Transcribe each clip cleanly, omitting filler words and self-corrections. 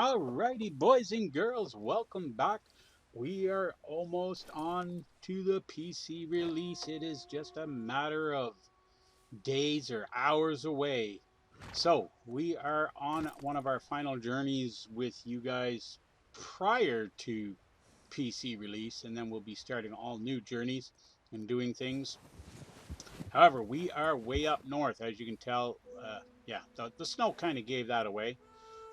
Alrighty, boys and girls, welcome back. We are almost on to the PC release. It is just a matter of days or hours away. So, we are on one of our final journeys with you guys prior to PC release, and then we'll be starting all new journeys and doing things. However, we are way up north, as you can tell. Yeah, the snow kind of gave that away.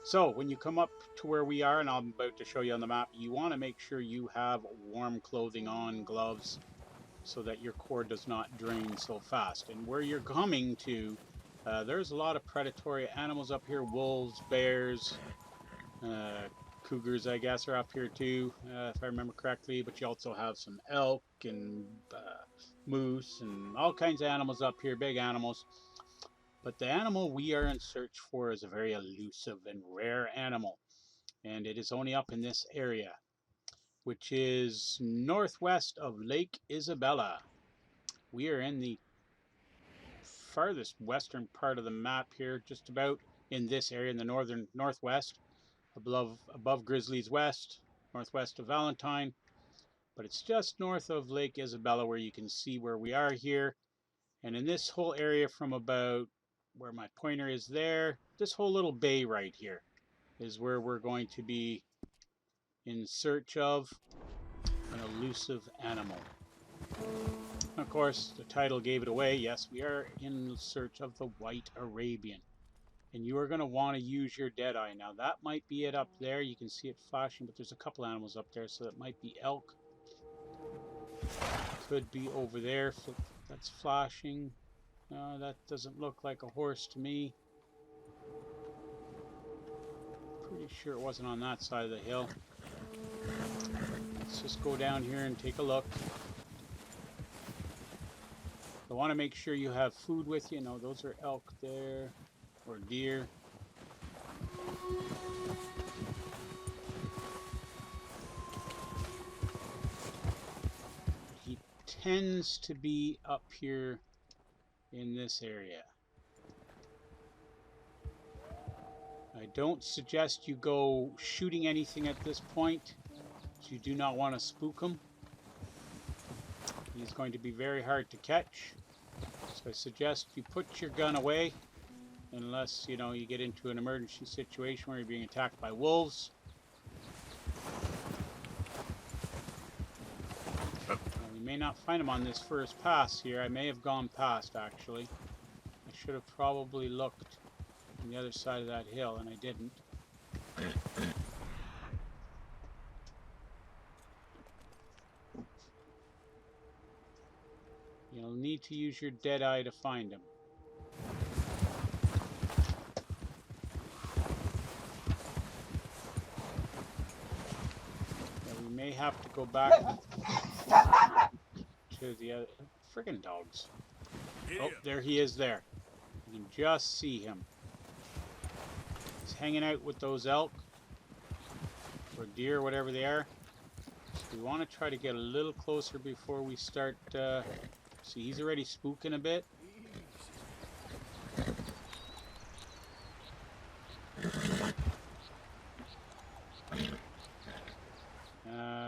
So when you come up to where we are, and I'm about to show you on the map, you want to make sure you have warm clothing on, gloves, so that your core does not drain so fast. And where you're coming to, there's a lot of predatory animals up here, wolves, bears, uh, cougars, I guess, are up here too, if I remember correctly. But you also have some elk and moose and all kinds of animals up here, big animals. But the animal we are in search for is a very elusive and rare animal, and it is only up in this area, which is northwest of Lake Isabella. We are in the farthest western part of the map here, just about in this area in the northern northwest, above Grizzlies West, northwest of Valentine, but it's just north of Lake Isabella where you can see where we are here. And in this whole area from about where my pointer is there, this whole little bay right here is where we're going to be in search of an elusive animal. Of course, the title gave it away. Yes, we are in search of the white Arabian. And you are going to want to use your Deadeye. Now, that might be it up there. You can see it flashing, but there's a couple animals up there, so that might be elk. Could be over there. That's flashing. No, that doesn't look like a horse to me. Pretty sure it wasn't on that side of the hill. Let's just go down here and take a look. You want to make sure you have food with you. No, those are elk there, or deer. He tends to be up here in this area. I don't suggest you go shooting anything at this point. You do not want to spook him. He's going to be very hard to catch. So I suggest you put your gun away unless, you know, you get into an emergency situation where you're being attacked by wolves. You may not find him on this first pass here. I may have gone past, actually. I should have probably looked on the other side of that hill, and I didn't. You'll need to use your Deadeye to find him. Yeah, we may have to go back to the other friggin' dogs. Yeah. Oh, there he is there. You can just see him. He's hanging out with those elk or deer, whatever they are. So we want to try to get a little closer before we start. See, he's already spooking a bit.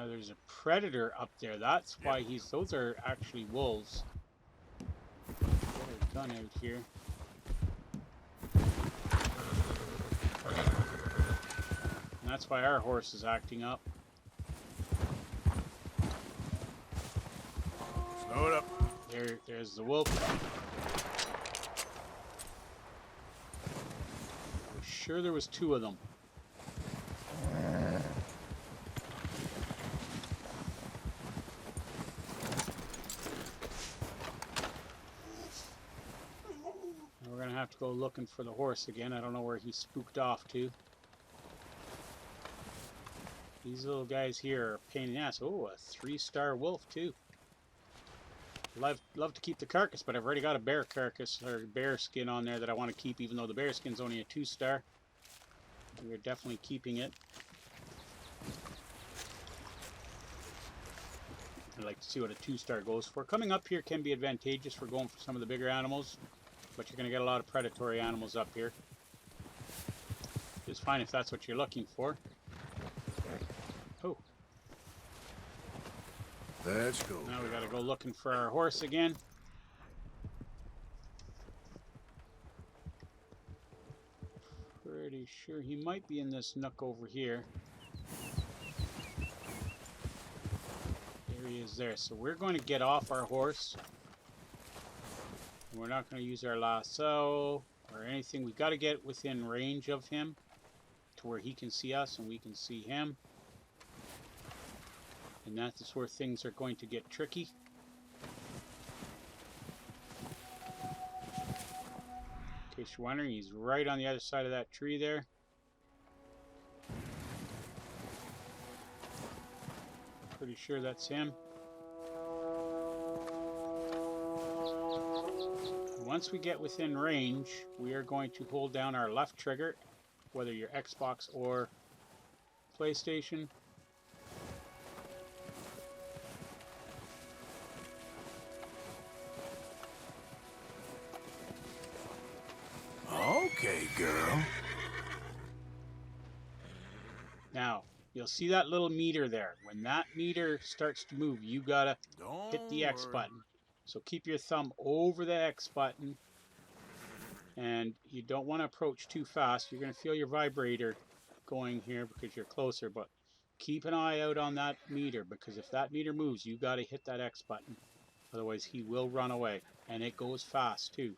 There's a predator up there. That's why those are actually wolves. Get our gun out here. And that's why our horse is acting up. Slow it up. There's the wolf. I'm sure there was two of them. We're gonna have to go looking for the horse again. I don't know where he spooked off to. These little guys here are a pain in the ass. Oh, a 3-star wolf too. Love to keep the carcass, but I've already got a bear carcass or bear skin on there that I want to keep, even though the bear skin's only a 2-star. We're definitely keeping it. I'd like to see what a 2-star goes for. Coming up here can be advantageous for going for some of the bigger animals, but you're going to get a lot of predatory animals up here. This is fine if that's what you're looking for. Oh. Let's go. Now we gotta go looking for our horse again. Pretty sure he might be in this nook over here. There he is there. So we're going to get off our horse. We're not going to use our lasso or anything. We got to get within range of him to where he can see us and we can see him. And that is where things are going to get tricky. In case you're wondering, he's right on the other side of that tree there. Pretty sure that's him. Once we get within range, we are going to hold down our left trigger, whether you're Xbox or PlayStation. Okay, girl. Now, you'll see that little meter there. When that meter starts to move, you gotta hit the X button. So keep your thumb over the X button, and you don't want to approach too fast. You're going to feel your vibrator going here because you're closer, but keep an eye out on that meter, because if that meter moves, you got to hit that X button. Otherwise, he will run away, and it goes fast too.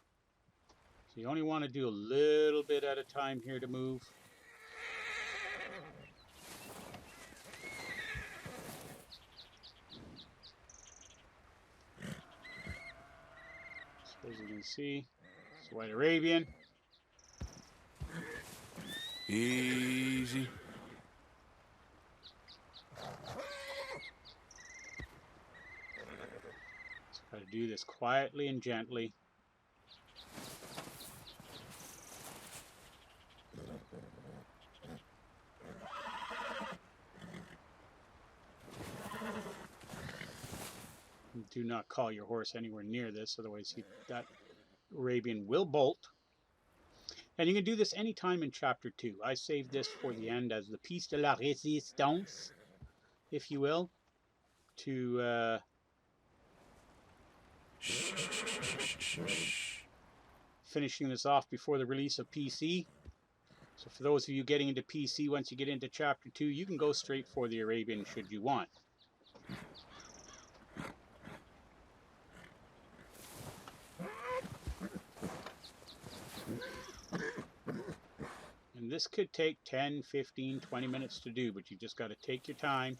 So you only want to do a little bit at a time here to move. As you can see, it's a white Arabian. Easy. Just got to do this quietly and gently. Do not call your horse anywhere near this, otherwise that Arabian will bolt. And you can do this anytime in Chapter 2. I saved this for the end as the piece de la résistance, if you will, to finishing this off before the release of PC. So for those of you getting into PC, once you get into Chapter 2, you can go straight for the Arabian should you want. And this could take 10, 15, 20 minutes to do, but you just got to take your time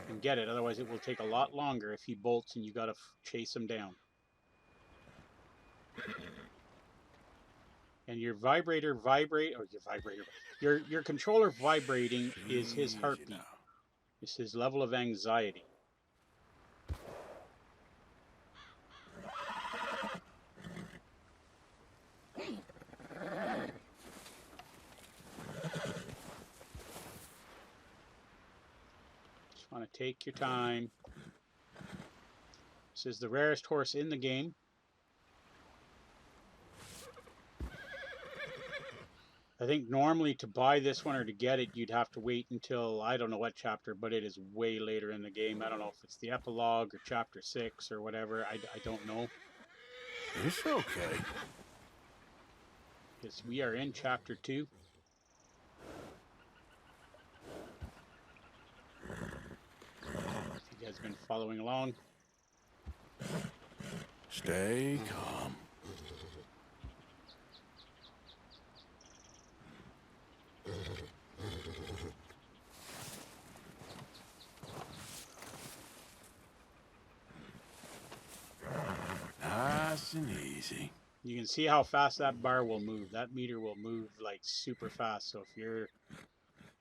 and get it. Otherwise, it will take a lot longer if he bolts and you got to chase him down. And your your controller vibrating is his heartbeat. It's his level of anxiety. Just want to take your time. This is the rarest horse in the game. I think normally to buy this one or to get it, you'd have to wait until, I don't know what chapter, but it is way later in the game. I don't know if it's the epilogue or chapter 6 or whatever. I don't know. It's okay. Because we are in chapter 2. If you guys have been following along. Stay calm. Nice and easy. You can see how fast that bar will move. That meter will move like super fast. So if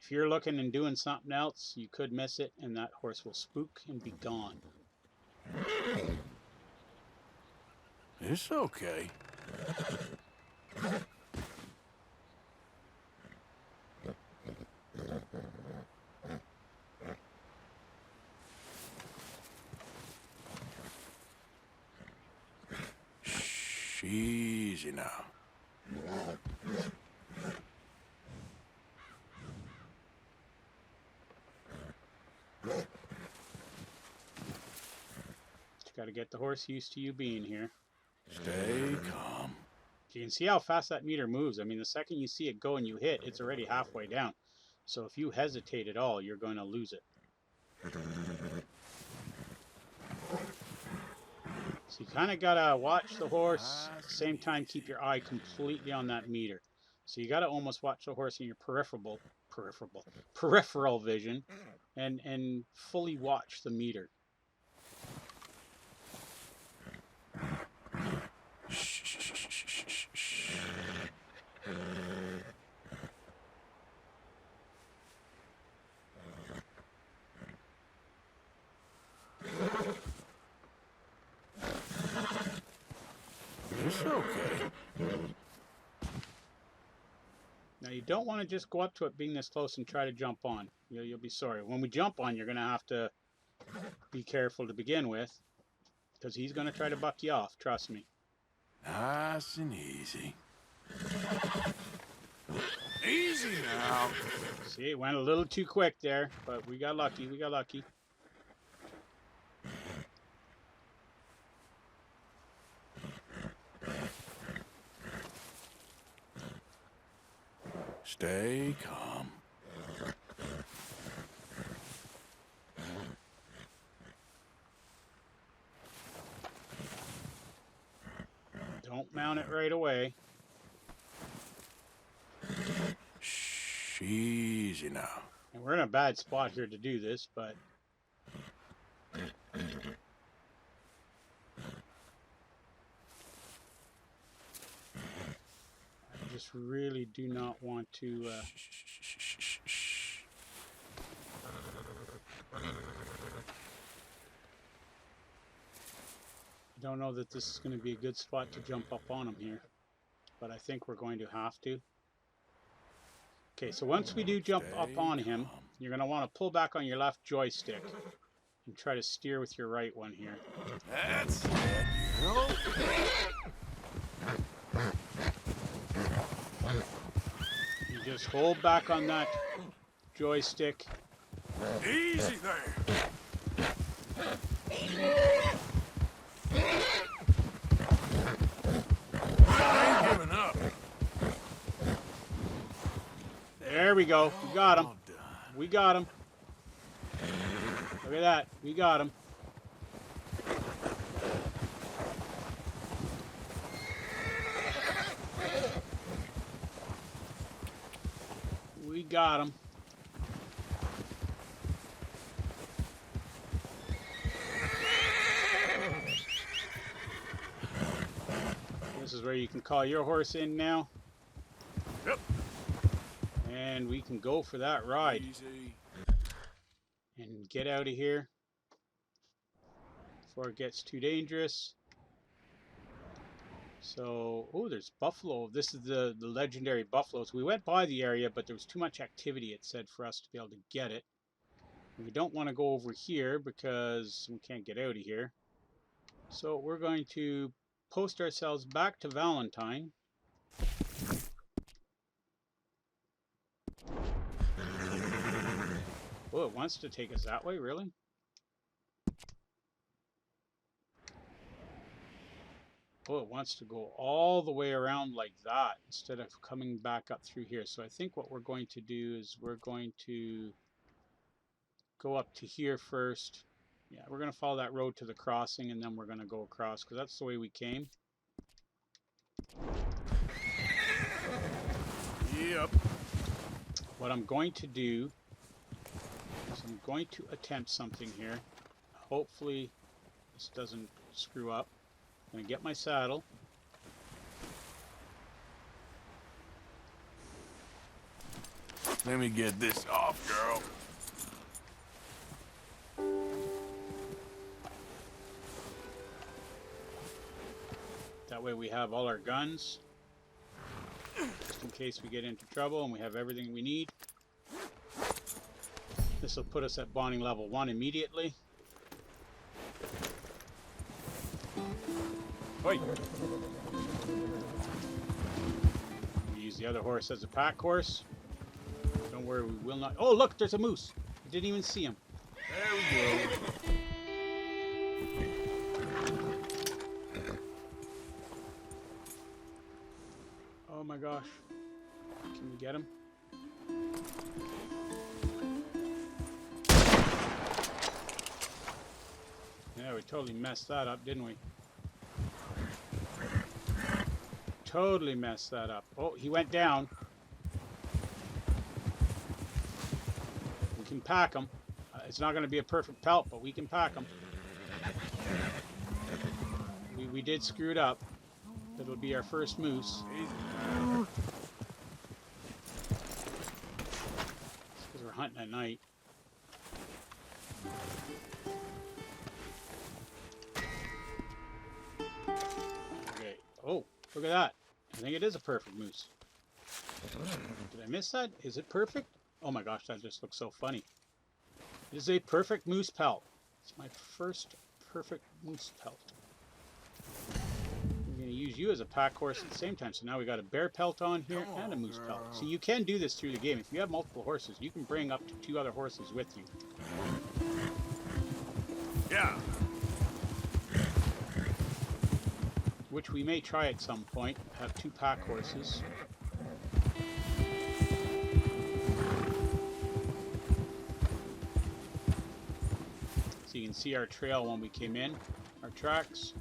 you're looking and doing something else, you could miss it, and that horse will spook and be gone. It's okay. Shh, easy now. Got to get the horse used to you being here. Stay calm. You can see how fast that meter moves. I mean, the second you see it go and you hit, it's already halfway down. So if you hesitate at all, you're going to lose it. So you kind of got to watch the horse, at the same time keep your eye completely on that meter. So you got to almost watch the horse in your peripheral vision and fully watch the meter. It's okay. Now you don't want to just go up to it being this close and try to jump on. You'll be sorry. When we jump on, you're going to have to be careful to begin with, because he's going to try to buck you off, trust me. Nice and easy. Easy now. See, it went a little too quick there, but we got lucky, we got lucky. Stay calm. Don't mount it right away. Shh, easy now. And we're in a bad spot here to do this, but I just really do not want to I don't know that this is going to be a good spot to jump up on him here, but I think we're going to have to. Okay, so once we do jump up on him, you're going to want to pull back on your left joystick and try to steer with your right one here. That's it, You just hold back on that joystick. Easy there. I ain't giving up. There we go. We got him. All done. We got him. Look at that. We got him. We got him. This is where you can call your horse in now. Yep. And we can go for that ride. Easy. And get out of here before it gets too dangerous. So, oh, there's buffalo. This is the legendary buffalo. So we went by the area, but there was too much activity, it said, for us to be able to get it. And we don't want to go over here because we can't get out of here. So we're going to post ourselves back to Valentine. Oh, it wants to take us that way, really? Oh, it wants to go all the way around like that instead of coming back up through here. So I think what we're going to do is we're going to go up to here first. Yeah, we're going to follow that road to the crossing and then we're going to go across because that's the way we came. Yep. What I'm going to do is I'm going to attempt something here. Hopefully this doesn't screw up. I'm going to get my saddle. Let me get this off, girl. That way we have all our guns, just in case we get into trouble, and we have everything we need. This will put us at bonding level 1 immediately. Oi! We use the other horse as a pack horse. Don't worry, we will not. Oh, look, there's a moose. I didn't even see him. There we go. Oh my gosh. Can we get him? Yeah, we totally messed that up, didn't we? Totally messed that up. Oh, he went down. We can pack him. It's not going to be a perfect pelt, but we can pack him. We did screw it up. It'll be our first moose. Because we're hunting at night. Okay. Oh, look at that. I think it is a perfect moose. Did I miss that? Is it perfect? Oh my gosh, that just looks so funny. It is a perfect moose pelt. It's my first perfect moose pelt. I'm going to use you as a pack horse at the same time. So now we got a bear pelt on here and a moose pelt. So you can do this through the game. If you have multiple horses, you can bring up to 2 other horses with you. Yeah. Which we may try at some point. Have 2 pack horses. So you can see our trail when we came in. Our tracks.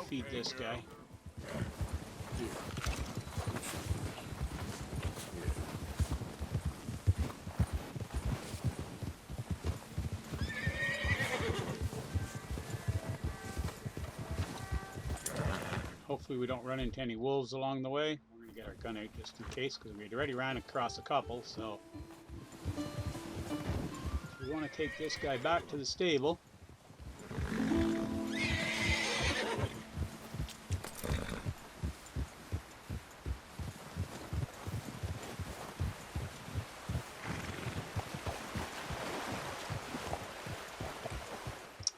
Feed this guy. Hopefully we don't run into any wolves along the way. We're going to get our gun out just in case because we already ran across a couple, so we want to take this guy back to the stable.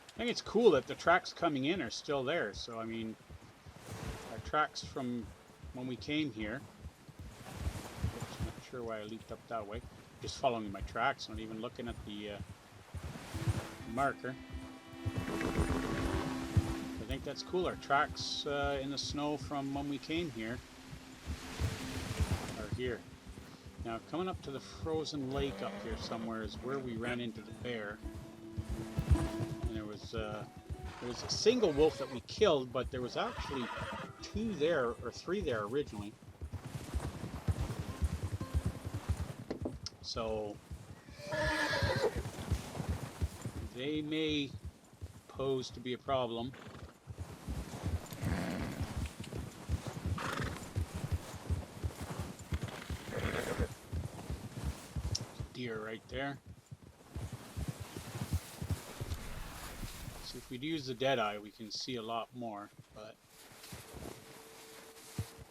I think it's cool that the tracks coming in are still there, so I mean, our tracks from when we came here. Oops, not sure why I leaped up that way. Just following my tracks, not even looking at the marker. I think that's cool. Our tracks in the snow from when we came here are here. Now coming up to the frozen lake up here somewhere is where we ran into the bear. And there was a single wolf that we killed, but there was actually 2 there, or 3 there originally. So they may pose to be a problem. Deer right there. So if we'd use the Deadeye, we can see a lot more, but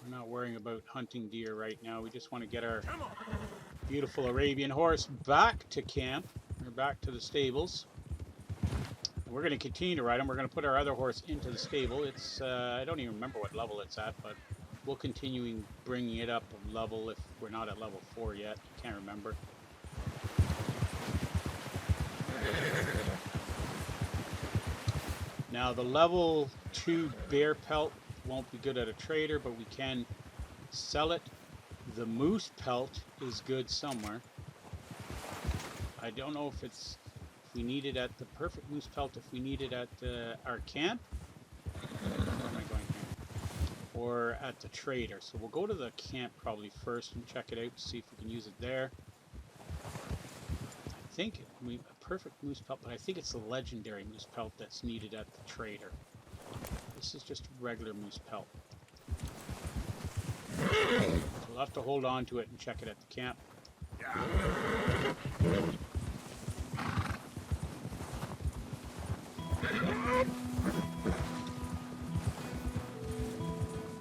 we're not worrying about hunting deer right now. We just want to get our beautiful Arabian horse back to camp, or back to the stables. We're going to continue to ride him. We're going to put our other horse into the stable. It's, I don't even remember what level it's at, but we'll continue bringing it up a level if we're not at level 4 yet. I can't remember. Now the level 2 bear pelt won't be good at a trader, but we can sell it. The moose pelt is good somewhere. I don't know if it's, if we need it at the perfect moose pelt, if we need it at our camp. Where am I going here? Or at the trader. So we'll go to the camp probably first and check it out, see if we can use it there. I think a perfect moose pelt, but I think it's the legendary moose pelt that's needed at the trader. This is just a regular moose pelt. So we'll have to hold on to it and check it at the camp.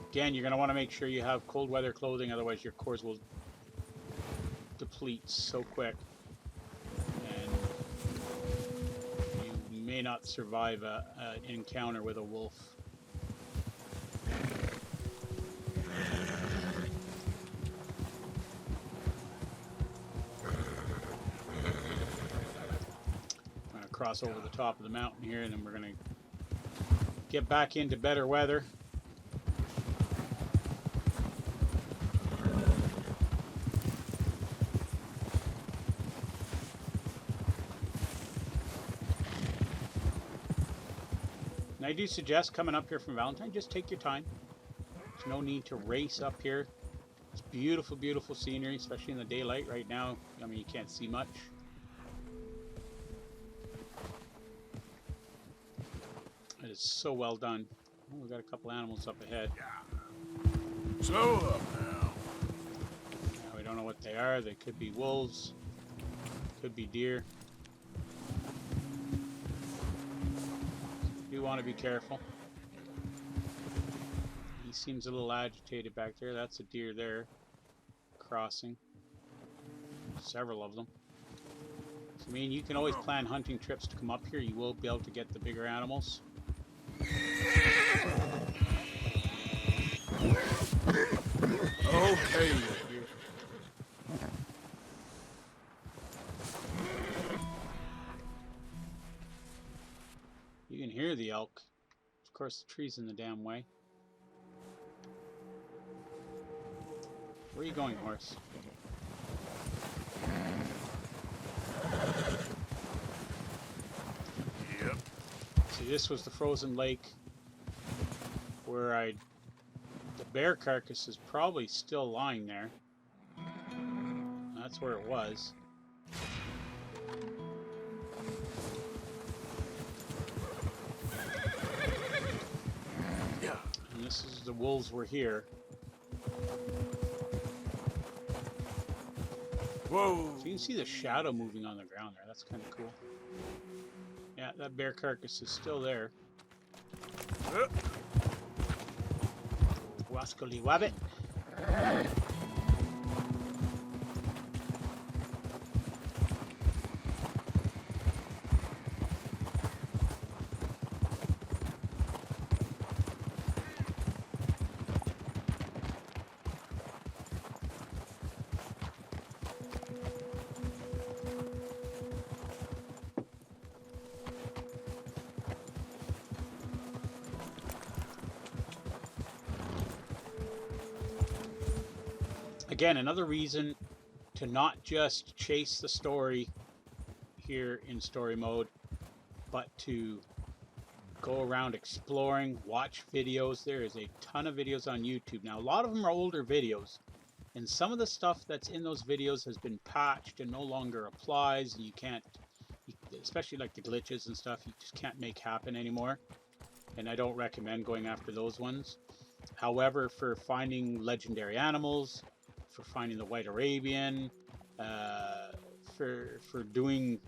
Again, you're going to want to make sure you have cold weather clothing, otherwise your cores will deplete so quick. And you may not survive an encounter with a wolf. cross over the top of the mountain here, and then we're going to get back into better weather. And I do suggest coming up here from Valentine, just take your time. There's no need to race up here. It's beautiful, beautiful scenery, especially in the daylight right now. I mean, you can't see much. It is so well done. Oh, we've got a couple animals up ahead. Slow up now. Now, we don't know what they are. They could be wolves, could be deer. You want to be careful. He seems a little agitated back there. That's a deer there crossing. Several of them. So, I mean, you can always plan hunting trips to come up here. You will be able to get the bigger animals. Okay. You can hear the elk. Of course, the tree's in the damn way. Where are you going, horse? Yep. See, this was the frozen lake where the bear carcass is probably still lying there. That's where it was. Yeah. And this is the wolves were here. Whoa. So you can see the shadow moving on the ground there. That's kind of cool. Yeah, that bear carcass is still there. Wascally wabbit. Again, another reason to not just chase the story here in story mode, but to go around exploring, watch videos. There is a ton of videos on YouTube. Now, a lot of them are older videos, and some of the stuff that's in those videos has been patched and no longer applies. You can't, especially like the glitches and stuff, you just can't make happen anymore. And I don't recommend going after those ones. However, for finding legendary animals, for finding the white Arabian, for doing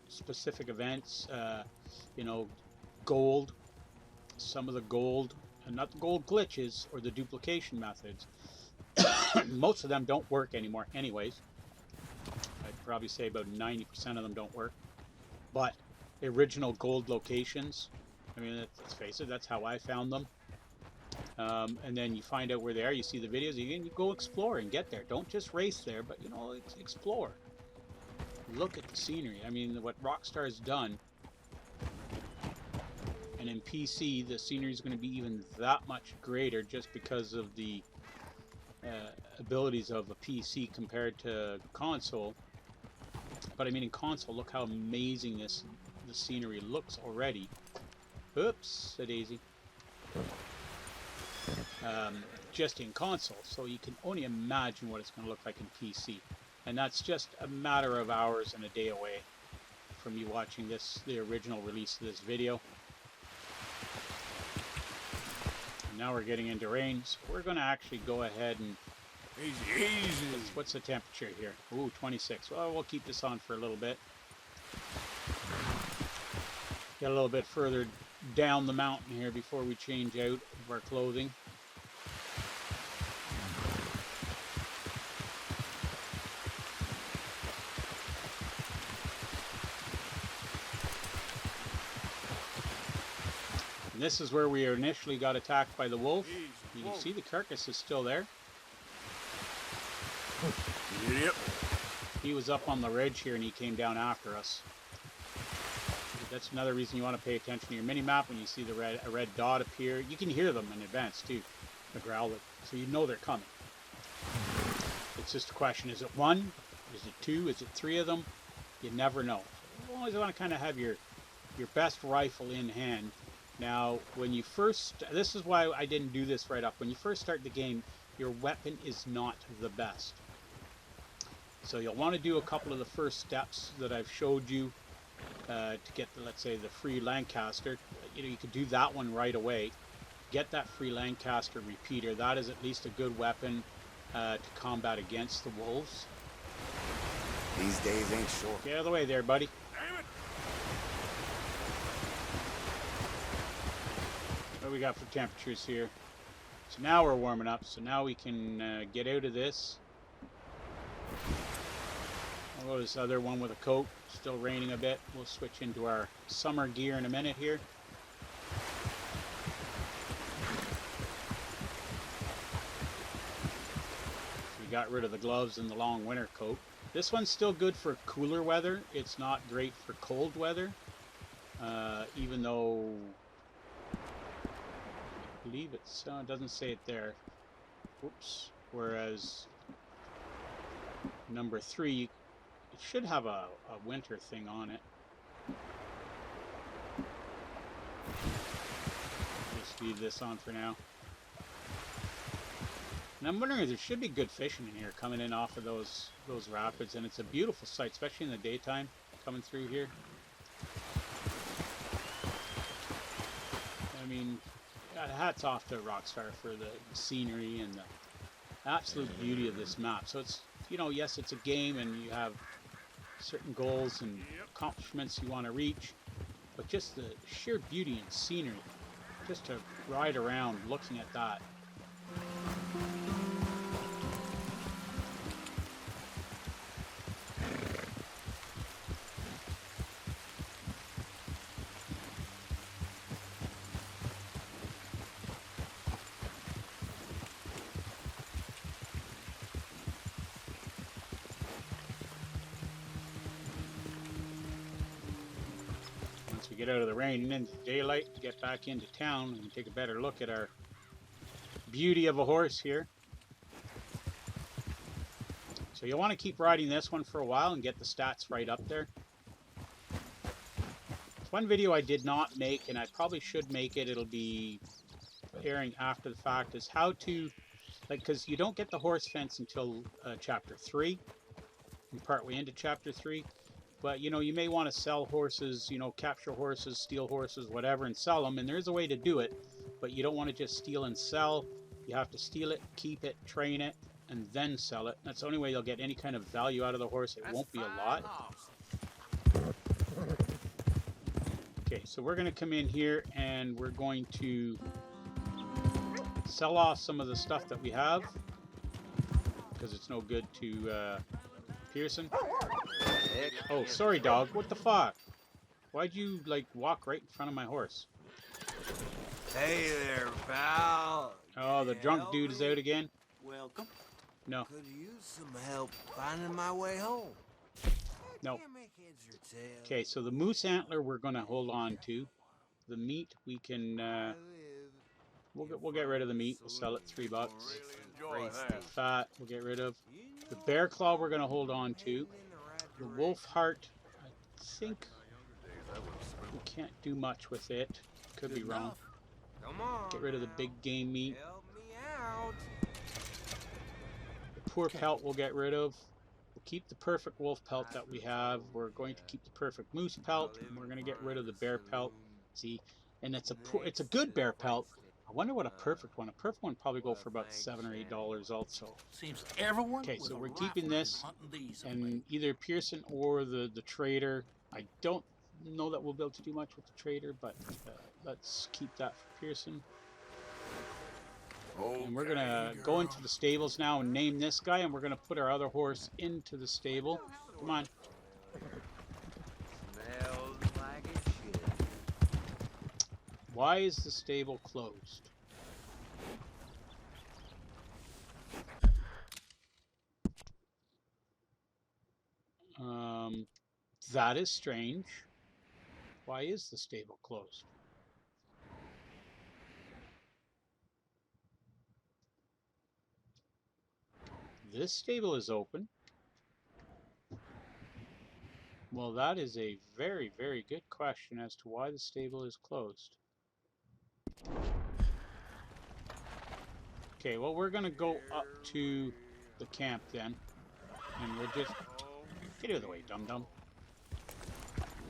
specific events, you know, gold, some of the gold, and not the gold glitches or the duplication methods, most of them don't work anymore anyways. I'd probably say about 90% of them don't work. But the original gold locations, I mean, let's face it, that's how I found them. And then you find out where they are, you see the videos, you go explore and get there. Don't just race there, but, you know, explore. Look at the scenery. I mean, what Rockstar has done, and in PC, the scenery is going to be even that much greater just because of the abilities of a PC compared to console. But I mean, in console, look how amazing the scenery looks already. Oops, a daisy. Just in console, so you can only imagine what it's going to look like in PC, and that's just a matter of hours and a day away from you watching the original release of this video. And now we're getting into rain, so we're going to actually go ahead and Easy, easy. what's the temperature here? Ooh, 26. Well, we'll keep this on for a little bit. Get a little bit further down the mountain here before we change out of our clothing. And this is where we initially got attacked by the wolf. You can see the carcass is still there. Yep. He was up on the ridge here and he came down after us. That's another reason you want to pay attention to your mini map when you see a red dot appear. You can hear them in advance too, the growler, so you know they're coming. It's just a question: is it one? Is it two? Is it three of them? You never know. You always want to kind of have your best rifle in hand. Now, when you first, this is why I didn't do this right up. When you first start the game, your weapon is not the best. So you'll want to do a couple of the first steps that I've showed you to get, let's say, the free Lancaster. You could do that one right away. Get that free Lancaster repeater. That is at least a good weapon to combat against the wolves. These days ain't short. Get out of the way there, buddy. Damn it! What do we got for temperatures here? So now we're warming up, so now we can get out of this. I'll go to this other one with a coat. Still raining a bit. We'll switch into our summer gear in a minute here. So we got rid of the gloves and the long winter coat. This one's still good for cooler weather. It's not great for cold weather. Even though I believe it doesn't say it there. Whoops. Whereas number 3, it should have a winter thing on it. Just leave this on for now. And I'm wondering if there should be good fishing in here coming in off of those rapids, and it's a beautiful sight, especially in the daytime coming through here. I mean, hats off to Rockstar for the scenery and the absolute beauty of this map. So it's, yes, it's a game and you have certain goals and accomplishments you want to reach, but just the sheer beauty and scenery, just to ride around looking at that. Once we get out of the rain and into daylight, get back into town and take a better look at our beauty of a horse here. So you'll want to keep riding this one for a while and get the stats right up there. One video I did not make, and I probably should make it, it'll be airing after the fact, is how to, because you don't get the horse fence until chapter 3, and partway into chapter 3. But, you may want to sell horses, capture horses, steal horses, whatever, and sell them. And there's a way to do it, but you don't want to just steal and sell. You have to steal it, keep it, train it, and then sell it. That's the only way you'll get any kind of value out of the horse. It won't be a lot. Okay, so we're going to come in here and we're going to sell off some of the stuff that we have, because it's no good to Pearson. Oh, sorry, dog. What the fuck? Why'd you, walk right in front of my horse? Hey there, pal. Oh, the drunk dude is out again? Welcome. No. Could use some help finding my way home. No. Can't make heads or tails. Okay, so the moose antler we're going to hold on to. The meat we can, we'll get rid of the meat. We'll sell it $3. Really enjoy that. The fat we'll get rid of. The bear claw we're going to hold on to. The wolf heart, I think we can't do much with it. Could be wrong. Come on. Get rid of the big game meat. Help me out. The poor pelt we'll get rid of. We'll keep the perfect wolf pelt that we have. We're going to keep the perfect moose pelt. And we're going to get rid of the bear pelt. See, and it's a good bear pelt. I wonder what a perfect one. A perfect one probably go for about $7 or $8 also. Seems everyone. Okay, so we're keeping this, and either Pearson or the trader. I don't know that we'll be able to do much with the trader, but let's keep that for Pearson. And we're gonna go into the stables now and name this guy, and we're gonna put our other horse into the stable. Come on. Smells like it should. Why is the stable closed? That is strange. Why is the stable closed? This stable is open. Well, that is a very, very good question as to why the stable is closed. Okay, well, we're going to go up to the camp then. And we'll just... Get out of the way, dum-dum.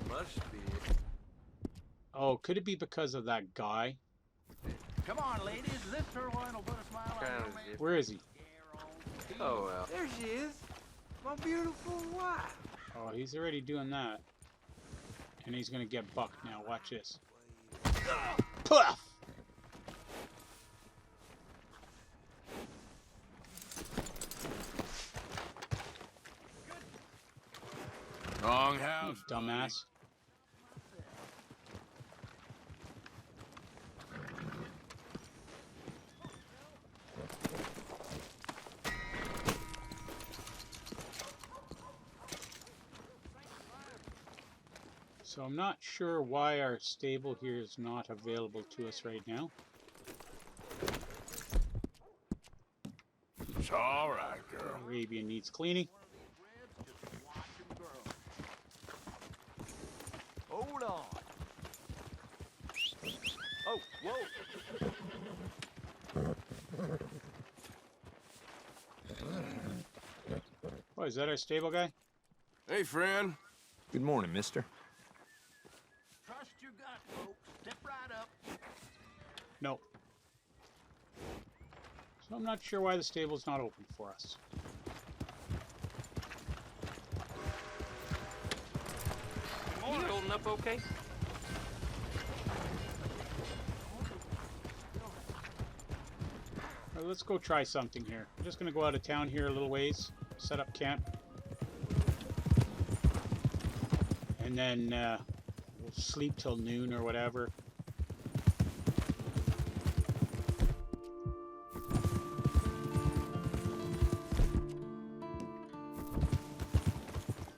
Must be. Oh, could it be because of that guy? Come on, ladies. This sirloin will put a smile on your face. Where is he? Oh well. There she is. My beautiful wife. Oh, he's already doing that. And he's going to get bucked now. Watch this. Puff! Wrong You house, dumbass. So I'm not sure why our stable here is not available to us right now. It's all right, girl. Arabian needs cleaning. Hold on. Oh, whoa. Oh, is that our stable guy? Hey, friend. Good morning, mister. Trust your gut, folks. Step right up. No. So I'm not sure why the stable's not open for us. You holding up okay? Well, let's go try something here. I'm just going to go out of town here a little ways, set up camp. And then we'll sleep till noon or whatever.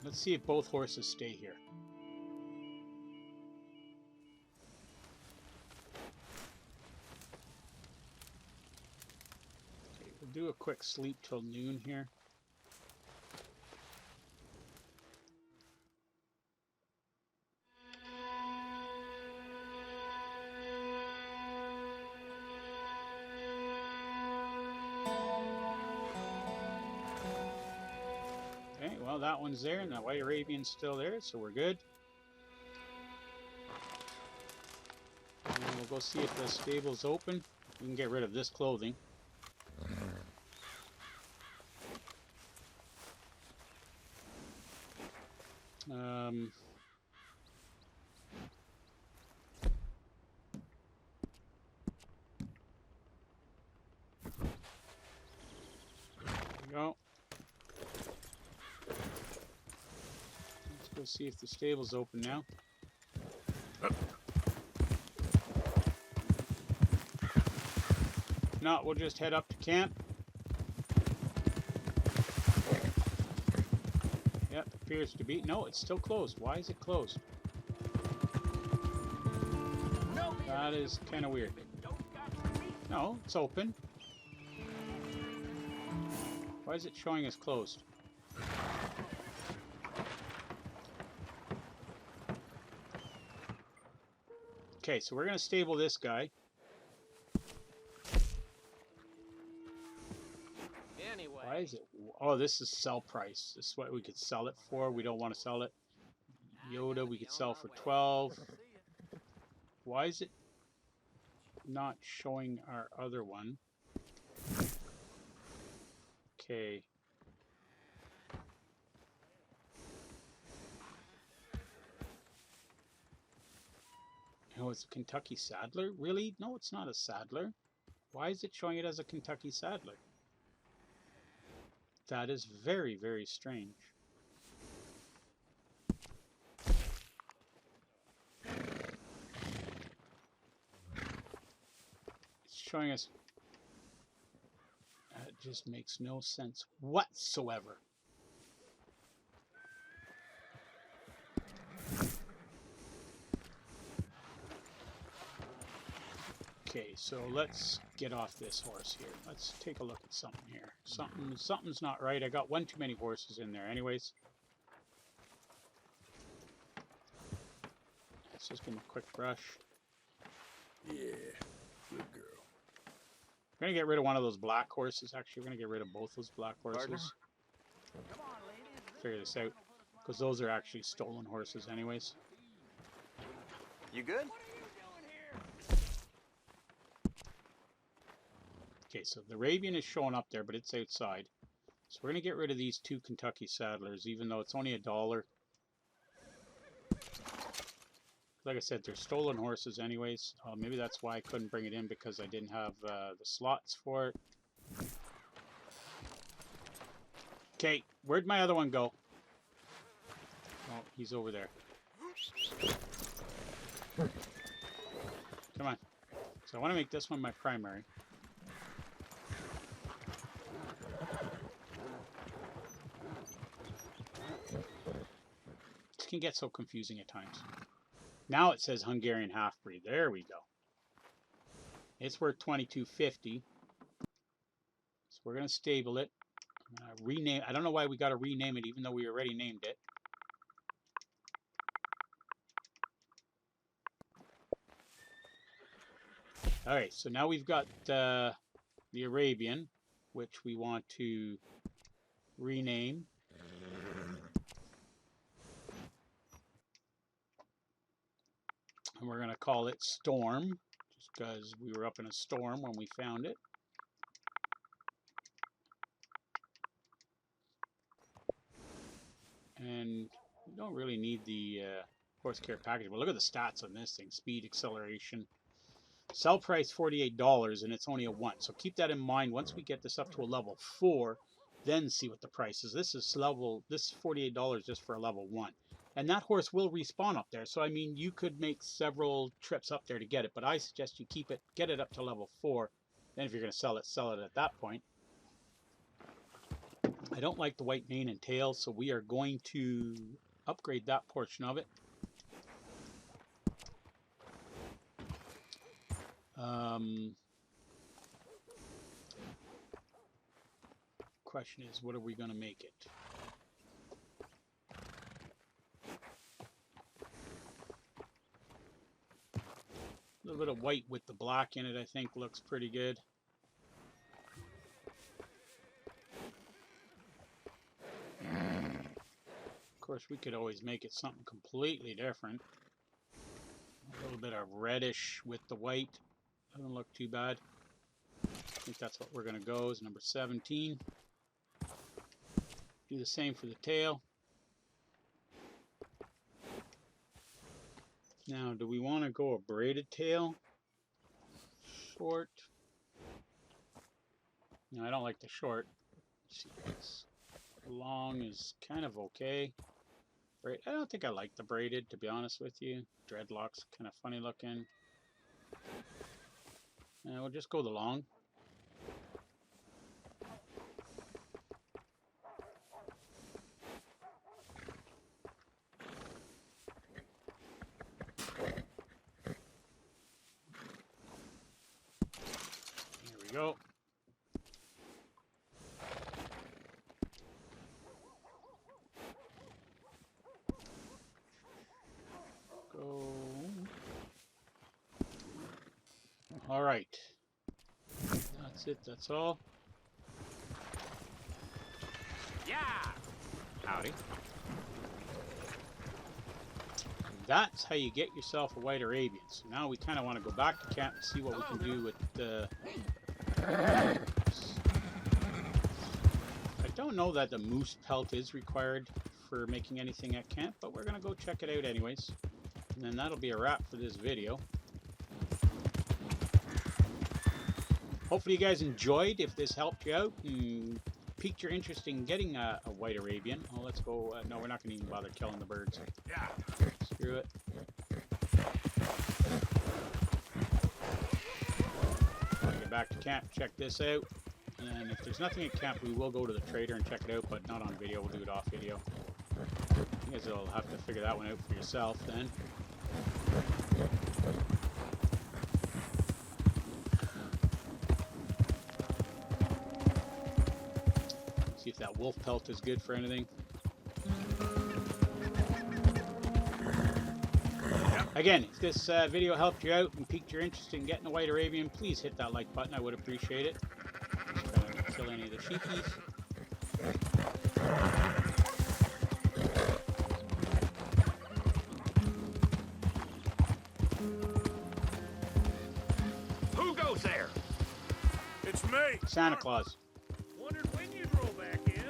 Let's see if both horses stay here. Okay, we'll do a quick sleep till noon here. Okay, well that one's there, and that white Arabian's still there, so we're good. And then we'll go see if the stable's open. We can get rid of this clothing. There we go. Let's go see if the stable's open now. If not, we'll just head up to camp. Yep, appears to be. No, it's still closed. Why is it closed? That is kind of weird. No, it's open. Why is it showing as closed? Okay, so we're going to stable this guy. Anyway. Why is it? Oh, this is sell price. This is what we could sell it for. We don't want to sell it. Yoda, we could sell for 12. Why is it not showing our other one? Okay. Oh, it's a Kentucky Saddler? Really? No, it's not a Saddler. Why is it showing it as a Kentucky Saddler? That is very, very strange. It's showing us... That just makes no sense whatsoever. Okay, so let's get off this horse here. Let's take a look at something here. Something's not right. I got one too many horses in there. Anyways, let's just give him a quick brush. Yeah, good girl. We're gonna get rid of one of those black horses. Actually, we're gonna get rid of both those black horses. Partner? Come on, ladies. Figure this out, because those are actually stolen horses, anyways. You good? Okay, so the Arabian is showing up there, but it's outside. So we're gonna get rid of these two Kentucky Saddlers, even though it's only $1. Like I said, they're stolen horses anyways. Maybe that's why I couldn't bring it in, because I didn't have the slots for it. Okay, where'd my other one go? Oh, he's over there. Come on. So I want to make this one my primary. This can get so confusing at times. Now it says Hungarian half-breed. There we go. It's worth $22.50. So we're going to stable it. Rename. I don't know why we got to rename it, even though we already named it. All right, so now we've got the Arabian, which we want to rename. And we're going to call it Storm, just because we were up in a storm when we found it. And we don't really need the horse care package, but look at the stats on this thing. Speed, acceleration. Sell price $48, and it's only a 1. So keep that in mind. Once we get this up to a level 4, then see what the price is. This is $48 just for a level 1. And that horse will respawn up there. So, I mean, you could make several trips up there to get it. But I suggest you keep it, get it up to level 4. Then if you're going to sell it at that point. I don't like the white mane and tail, so we are going to upgrade that portion of it. Question is, what are we going to make it? A little bit of white with the black in it, I think, looks pretty good. Of course, we could always make it something completely different. A little bit of reddish with the white. Doesn't look too bad. I think that's what we're going to go, is number 17. Do the same for the tail. Now, do we want to go a braided tail? Short. No, I don't like the short. Let's see, this long is kind of okay. I don't think I like the braided, to be honest with you. Dreadlocks kind of funny looking. And we'll just go the long. There we go. All right. That's it. That's all. Yeah! Howdy. That's how you get yourself a white Arabian. So now we kind of want to go back to camp and see what we can do with the... I don't know that the moose pelt is required for making anything at camp, but we're going to go check it out anyways. And then that'll be a wrap for this video. Hopefully you guys enjoyed. If this helped you out and piqued your interest in getting a white Arabian, well, let's go. No, we're not going to even bother killing the birds. Yeah. Screw it. Get back to camp, check this out. And then if there's nothing at camp, we will go to the trader and check it out, but not on video. We'll do it off video. You guys will have to figure that one out for yourself then. that wolf pelt is good for anything. Again, if this video helped you out and piqued your interest in getting a white Arabian, please hit that like button. I would appreciate it. Just trying to kill any of the sheepies. Who goes there? It's me. Santa Claus. Wondered when you'd roll back in.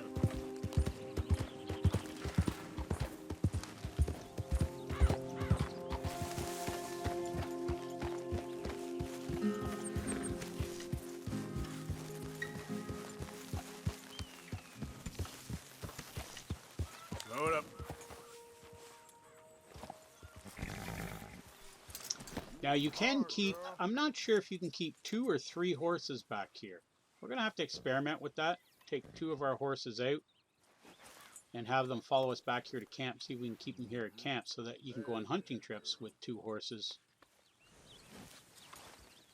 Load up. Now you can keep, I'm not sure if you can keep 2 or 3 horses back here. We're going to have to experiment with that. Take 2 of our horses out and have them follow us back here to camp. See if we can keep them here at camp so that you can go on hunting trips with 2 horses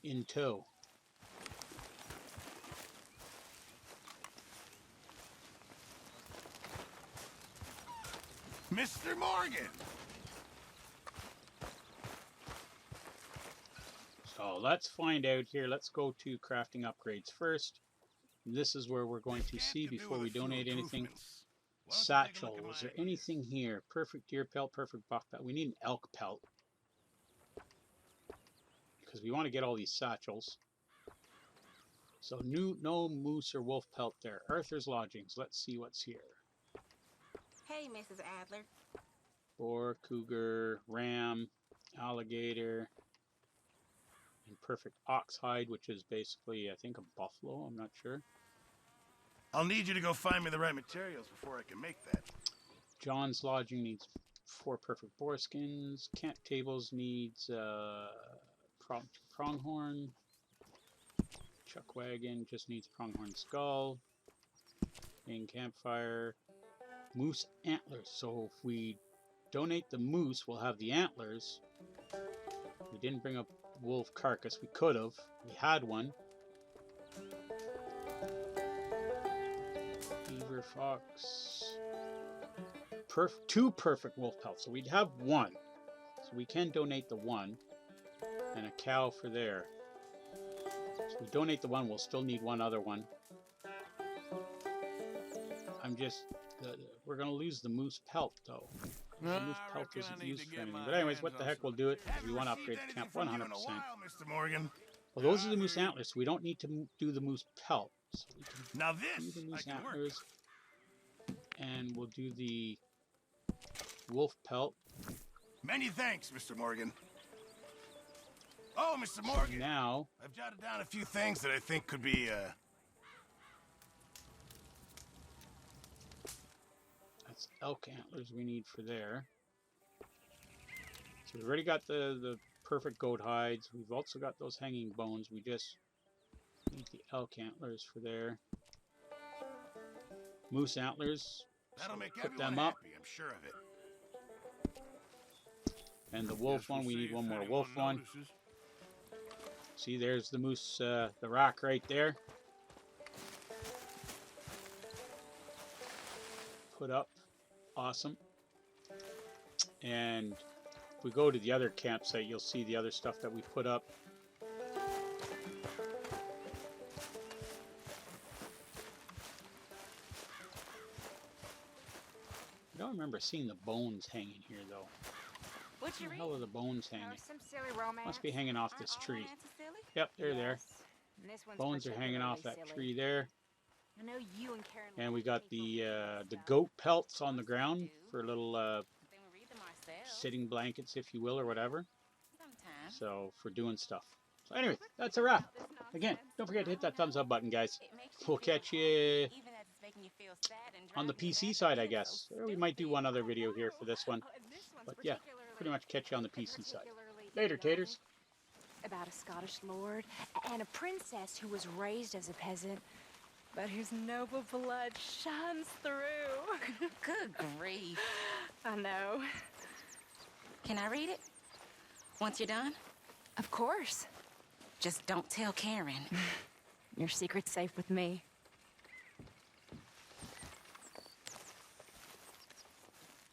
in tow. Mr. Morgan. So let's find out here. Let's go to crafting upgrades first. This is where we're going to see before we donate anything. Satchel. Is there anything here? Perfect deer pelt, perfect buck pelt. We need an elk pelt. Because we want to get all these satchels. So no moose or wolf pelt there. Arthur's Lodgings. Let's see what's here. Hey, Mrs. Adler. Boar, cougar, ram, alligator, and perfect ox hide, which is basically, I think, a buffalo. I'm not sure. I'll need you to go find me the right materials before I can make that. John's Lodging needs 4 perfect boar skins. Camp Tables needs pronghorn. Chuck Wagon just needs pronghorn skull. Main campfire. Moose antlers. So if we donate the moose, we'll have the antlers. We didn't bring up wolf carcass. We could have. We had one. Beaver, fox. 2 perfect wolf pelts. So we'd have 1. So we can donate the 1. And a cow for there. So we donate the 1. We'll still need 1 other one. I'm just... we're going to lose the moose pelt, though. The moose pelt isn't used for anything. But anyways, what the heck, we'll do it. We want to upgrade the camp 100%. Mr. Morgan. Well, those are the moose antlers, so we don't need to do the moose pelt. So we can Now do this the I moose can work. antlers. And we'll do the wolf pelt. Many thanks, Mr. Morgan. Oh, Mr. So Morgan. now, I've jotted down a few things that I think could be, that's elk antlers we need for there. So we've already got the perfect goat hides. We've also got those hanging bones. We just need the elk antlers for there. Moose antlers. that'll make Put everyone them up. happy, I'm sure of it. And the wolf one, we need one more wolf one. See, there's the moose, the rock right there. Put up. Awesome. And if we go to the other campsite, you'll see the other stuff that we put up. I don't remember seeing the bones hanging here, though. What'd you Where the read? hell are the bones Oh, hanging? some silly romance. Must be hanging off this Aren't all tree. romances silly? Yep, they're there. Yes. And this one's Bones are hanging off that particularly tree silly. there. I know you and Karen And love we to got take over the stuff. goat pelts on the ground Do. for little Then we read them ourselves. sitting blankets, if you will, or whatever. Sometimes. So, for doing stuff. So anyway, that's a wrap. Again, don't forget to hit that thumbs up button, guys. It makes you We'll feel catch you happy, even as it's making you feel sad and on the driving you PC mad side, to I feel guess. so Or we might do stupid. one other I video here know. for this one. Oh, and this one's But yeah, particularly- pretty much catch you on the PC side. particularly Later, taters. about a Scottish lord and a princess who was raised as a peasant, but whose noble blood shines through. Good grief. I know. Can I read it? Once you're done? Of course. Just don't tell Karen. Your secret's safe with me.